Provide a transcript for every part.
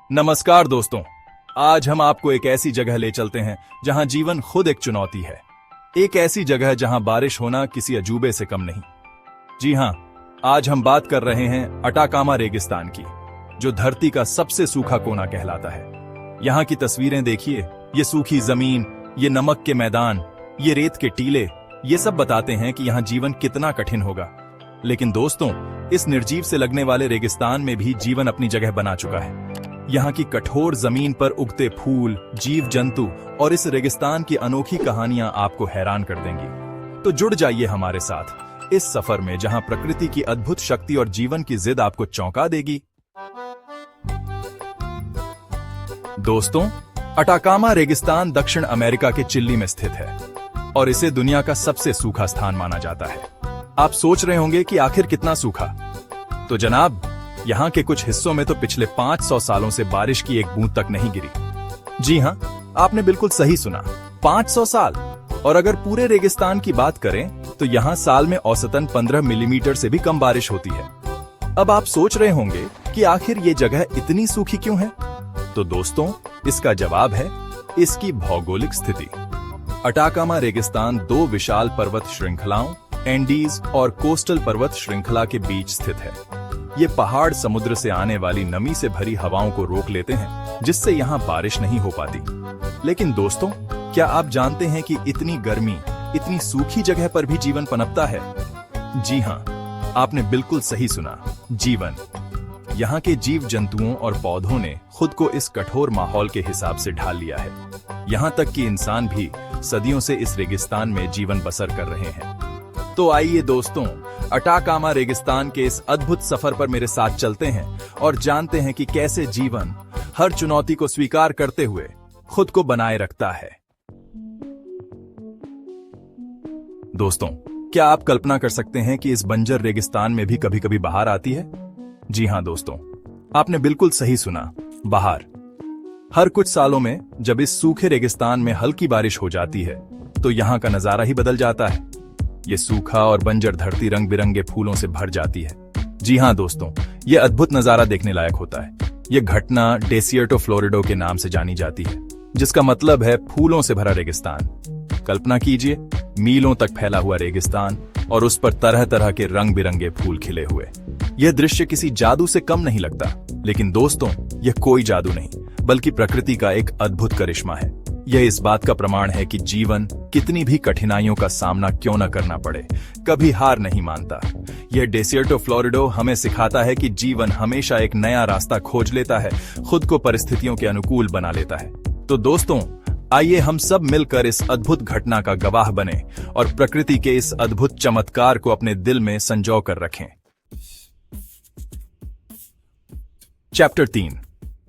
नमस्कार दोस्तों, आज हम आपको एक ऐसी जगह ले चलते हैं जहां जीवन खुद एक चुनौती है। एक ऐसी जगह जहां बारिश होना किसी अजूबे से कम नहीं। जी हां, आज हम बात कर रहे हैं अटाकामा रेगिस्तान की, जो धरती का सबसे सूखा कोना कहलाता है। यहाँ की तस्वीरें देखिए, ये सूखी जमीन, ये नमक के मैदान, ये रेत के टीले, ये सब बताते हैं कि यहाँ जीवन कितना कठिन होगा। लेकिन दोस्तों, इस निर्जीव से लगने वाले रेगिस्तान में भी जीवन अपनी जगह बना चुका है। यहाँ की कठोर जमीन पर उगते फूल, जीव जंतु और इस रेगिस्तान की अनोखी कहानियां आपको हैरान कर देंगी। तो जुड़ जाइए हमारे साथ इस सफर में, जहां प्रकृति की अद्भुत शक्ति और जीवन की जिद आपको चौंका देगी। दोस्तों, अटाकामा रेगिस्तान दक्षिण अमेरिका के चिली में स्थित है और इसे दुनिया का सबसे सूखा स्थान माना जाता है। आप सोच रहे होंगे कि आखिर कितना सूखा? तो जनाब, यहाँ के कुछ हिस्सों में तो पिछले 500 सालों से बारिश की एक बूंद तक नहीं गिरी। जी हाँ, आपने बिल्कुल सही सुना, 500 साल। और अगर पूरे रेगिस्तान की बात करें तो यहाँ साल में औसतन 15 मिलीमीटर से भी कम बारिश होती है। अब आप सोच रहे होंगे कि आखिर ये जगह इतनी सूखी क्यों है? तो दोस्तों, इसका जवाब है इसकी भौगोलिक स्थिति। अटाकामा रेगिस्तान दो विशाल पर्वत श्रृंखलाओं, एंडीज और कोस्टल पर्वत श्रृंखला के बीच स्थित है। ये पहाड़ समुद्र से आने वाली नमी से भरी हवाओं को रोक लेते हैं, जिससे यहाँ बारिश नहीं हो पाती। लेकिन दोस्तों, क्या आप जानते हैं कि इतनी गर्मी, इतनी सूखी जगह पर भी जीवन पनपता है? जी हाँ, आपने बिल्कुल सही सुना, जीवन। यहाँ के जीव जंतुओं और पौधों ने खुद को इस कठोर माहौल के हिसाब से ढाल लिया है। यहाँ तक कि इंसान भी सदियों से इस रेगिस्तान में जीवन बसर कर रहे हैं। तो आइए दोस्तों, अटाकामा रेगिस्तान के इस अद्भुत सफर पर मेरे साथ चलते हैं और जानते हैं कि कैसे जीवन हर चुनौती को स्वीकार करते हुए खुद को बनाए रखता है। दोस्तों, क्या आप कल्पना कर सकते हैं कि इस बंजर रेगिस्तान में भी कभी कभी बहार आती है? जी हां दोस्तों, आपने बिल्कुल सही सुना, बहार। हर कुछ सालों में जब इस सूखे रेगिस्तान में हल्की बारिश हो जाती है तो यहाँ का नजारा ही बदल जाता है। ये सूखा और बंजर धरती रंग बिरंगे फूलों से भर जाती है। जी हाँ दोस्तों, ये अद्भुत नजारा देखने लायक होता है। ये घटना डेसियर्टो फ्लोरिडो के नाम से जानी जाती है, जिसका मतलब है फूलों से भरा रेगिस्तान। कल्पना कीजिए, मीलों तक फैला हुआ रेगिस्तान और उस पर तरह तरह के रंग बिरंगे फूल खिले हुए। यह दृश्य किसी जादू से कम नहीं लगता। लेकिन दोस्तों, यह कोई जादू नहीं, बल्कि प्रकृति का एक अद्भुत करिश्मा है। यह इस बात का प्रमाण है कि जीवन कितनी भी कठिनाइयों का सामना क्यों न करना पड़े, कभी हार नहीं मानता। यह डेसियर्टो फ्लोरिडो हमें सिखाता है कि जीवन हमेशा एक नया रास्ता खोज लेता है, खुद को परिस्थितियों के अनुकूल बना लेता है। तो दोस्तों, आइए हम सब मिलकर इस अद्भुत घटना का गवाह बने और प्रकृति के इस अद्भुत चमत्कार को अपने दिल में संजो कर रखें। चैप्टर 3।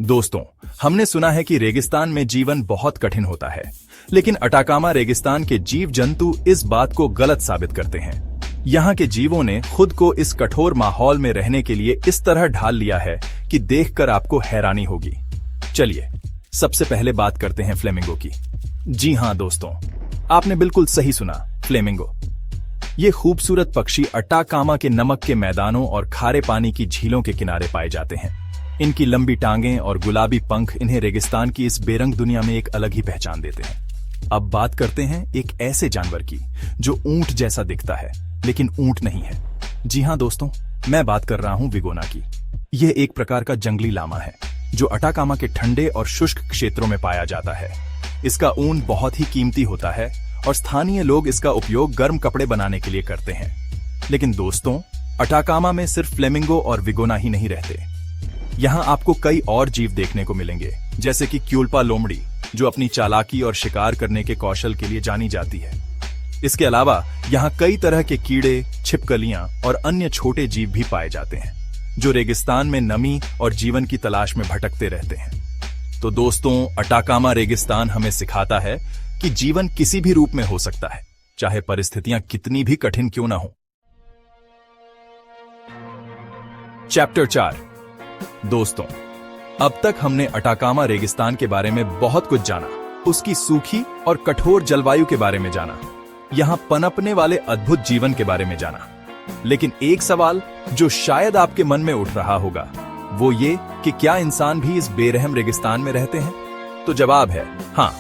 दोस्तों, हमने सुना है कि रेगिस्तान में जीवन बहुत कठिन होता है, लेकिन अटाकामा रेगिस्तान के जीव जंतु इस बात को गलत साबित करते हैं। यहाँ के जीवों ने खुद को इस कठोर माहौल में रहने के लिए इस तरह ढाल लिया है कि देखकर आपको हैरानी होगी। चलिए, सबसे पहले बात करते हैं फ्लेमिंगो की। जी हाँ दोस्तों, आपने बिल्कुल सही सुना, फ्लेमिंगो। ये खूबसूरत पक्षी अटाकामा के नमक के मैदानों और खारे पानी की झीलों के किनारे पाए जाते हैं। इनकी लंबी टांगें और गुलाबी पंख इन्हें रेगिस्तान की इस बेरंग दुनिया में एक अलग ही पहचान देते हैं। अब बात करते हैं एक ऐसे जानवर की जो ऊंट जैसा दिखता है, लेकिन ऊंट नहीं है। जी हाँ दोस्तों, मैं बात कर रहा हूं विगोना की। यह एक प्रकार का जंगली लामा है जो अटाकामा के ठंडे और शुष्क क्षेत्रों में पाया जाता है। इसका ऊन बहुत ही कीमती होता है और स्थानीय लोग इसका उपयोग गर्म कपड़े बनाने के लिए करते हैं। लेकिन दोस्तों, अटाकामा में सिर्फ फ्लेमिंगो और विगोना ही नहीं रहते। यहाँ आपको कई और जीव देखने को मिलेंगे, जैसे कि क्यूल्पा लोमड़ी, जो अपनी चालाकी और शिकार करने के कौशल के लिए जानी जाती है। इसके अलावा यहाँ कई तरह के कीड़े, छिपकलियां और अन्य छोटे जीव भी पाए जाते हैं, जो रेगिस्तान में नमी और जीवन की तलाश में भटकते रहते हैं। तो दोस्तों, अटाकामा रेगिस्तान हमें सिखाता है कि जीवन किसी भी रूप में हो सकता है, चाहे परिस्थितियां कितनी भी कठिन क्यों ना हो। चैप्टर 4। दोस्तों, अब तक हमने अटाकामा रेगिस्तान के बारे में बहुत कुछ जाना, उसकी सूखी और कठोर जलवायु के बारे में जाना, यहाँ पनपने वाले अद्भुत जीवन के बारे में जाना। लेकिन एक सवाल जो शायद आपके मन में उठ रहा होगा, वो ये कि क्या इंसान भी इस बेरहम रेगिस्तान में रहते हैं? तो जवाब है हाँ।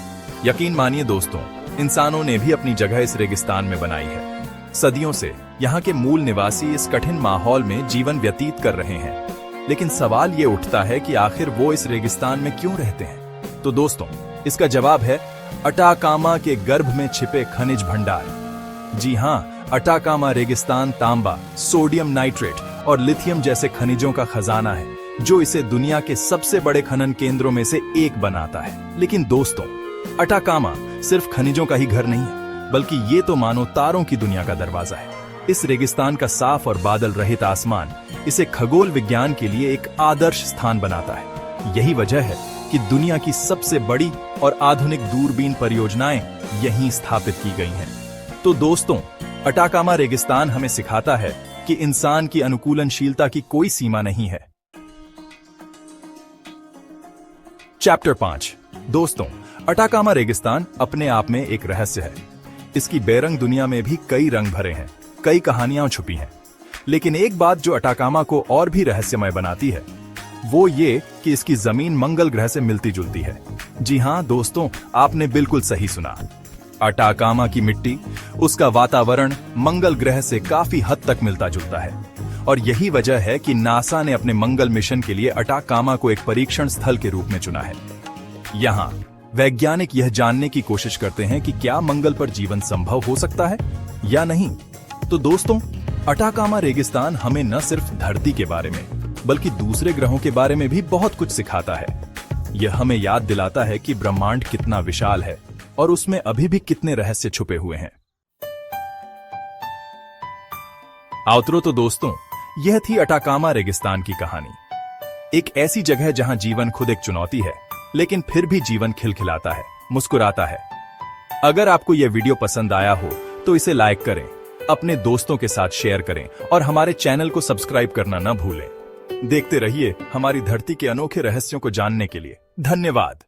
यकीन मानिए दोस्तों, इंसानों ने भी अपनी जगह इस रेगिस्तान में बनाई है। सदियों से यहाँ के मूल निवासी इस कठिन माहौल में जीवन व्यतीत कर रहे हैं। लेकिन सवाल ये उठता है कि आखिर वो इस रेगिस्तान में क्यों रहते हैं? तो दोस्तों, इसका जवाब है अटाकामा के गर्भ में छिपे खनिज भंडार। जी हाँ, अटाकामा रेगिस्तान तांबा, सोडियम नाइट्रेट और लिथियम जैसे खनिजों का खजाना है, जो इसे दुनिया के सबसे बड़े खनन केंद्रों में से एक बनाता है। लेकिन दोस्तों, अटाकामा सिर्फ खनिजों का ही घर नहीं है, बल्कि ये तो मानो तारों की दुनिया का दरवाजा है। इस रेगिस्तान का साफ और बादल रहित आसमान इसे खगोल विज्ञान के लिए एक आदर्श स्थान बनाता है। यही वजह है कि दुनिया की सबसे बड़ी और आधुनिक दूरबीन परियोजनाएं यहीं स्थापित की गई हैं। तो दोस्तों, अटाकामा रेगिस्तान हमें सिखाता है कि इंसान की अनुकूलनशीलता की कोई सीमा नहीं है। चैप्टर 5। दोस्तों, अटाकामा रेगिस्तान अपने आप में एक रहस्य है। इसकी बेरंग दुनिया में भी कई रंग भरे हैं, कई कहानियां छुपी हैं। लेकिन एक बात जो अटाकामा को और भी रहस्यमय बनाती है, वो ये कि इसकी जमीन मंगल ग्रह से मिलती जुलती है। जी हां दोस्तों, आपने बिल्कुल सही सुना। अटाकामा की मिट्टी, उसका वातावरण मंगल ग्रह से काफी हद तक मिलता जुलता है। और यही वजह है कि नासा ने अपने मंगल मिशन के लिए अटाकामा को एक परीक्षण स्थल के रूप में चुना है। यहाँ वैज्ञानिक यह जानने की कोशिश करते हैं कि क्या मंगल पर जीवन संभव हो सकता है या नहीं। तो दोस्तों, अटाकामा रेगिस्तान हमें न सिर्फ धरती के बारे में, बल्कि दूसरे ग्रहों के बारे में भी बहुत कुछ सिखाता है। यह हमें याद दिलाता है कि ब्रह्मांड कितना विशाल है और उसमें अभी भी कितने रहस्य छुपे हुए हैं। आउटरो तो दोस्तों, यह थी अटाकामा रेगिस्तान की कहानी। एक ऐसी जगह जहां जीवन खुद एक चुनौती है, लेकिन फिर भी जीवन खिलखिलाता है, मुस्कुराता है। अगर आपको यह वीडियो पसंद आया हो तो इसे लाइक करें, अपने दोस्तों के साथ शेयर करें और हमारे चैनल को सब्सक्राइब करना न भूलें। देखते रहिए हमारी धरती के अनोखे रहस्यों को जानने के लिए। धन्यवाद।